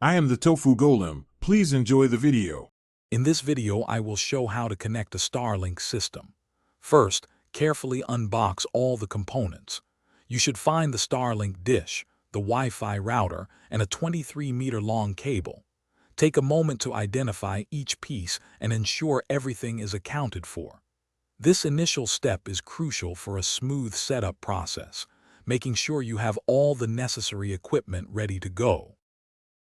I am the Tofu Golem. Please enjoy the video. In this video, I will show how to connect a Starlink system. First, carefully unbox all the components. You should find the Starlink dish, the Wi-Fi router, and a 23-meter-long cable. Take a moment to identify each piece and ensure everything is accounted for. This initial step is crucial for a smooth setup process, making sure you have all the necessary equipment ready to go.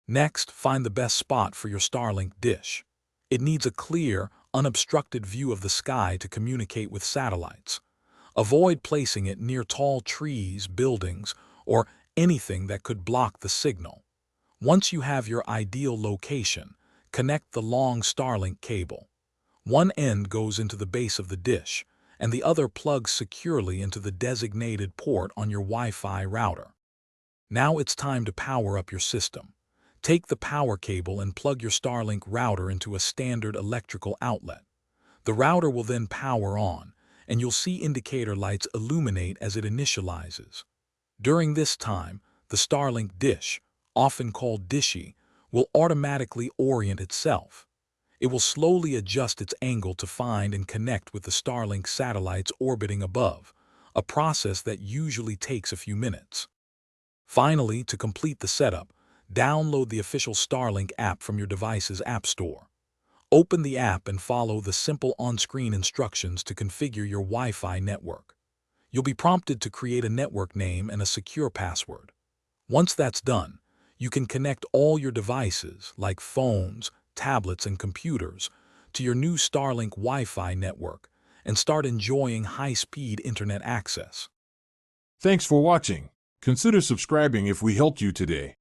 Next, find the best spot for your Starlink dish. It needs a clear, unobstructed view of the sky to communicate with satellites. Avoid placing it near tall trees, buildings, or anything that could block the signal. Once you have your ideal location, connect the long Starlink cable. One end goes into the base of the dish, and the other plugs securely into the designated port on your Wi-Fi router. Now it's time to power up your system. Take the power cable and plug your Starlink router into a standard electrical outlet. The router will then power on, and you'll see indicator lights illuminate as it initializes. During this time, the Starlink dish, often called Dishy, will automatically orient itself. It will slowly adjust its angle to find and connect with the Starlink satellites orbiting above, a process that usually takes a few minutes. Finally, to complete the setup, download the official Starlink app from your device's app store. Open the app and follow the simple on-screen instructions to configure your Wi-Fi network. You'll be prompted to create a network name and a secure password. Once that's done, you can connect all your devices, like phones, tablets, and computers, to your new Starlink Wi-Fi network and start enjoying high-speed internet access. Thanks for watching. Consider subscribing if we helped you today.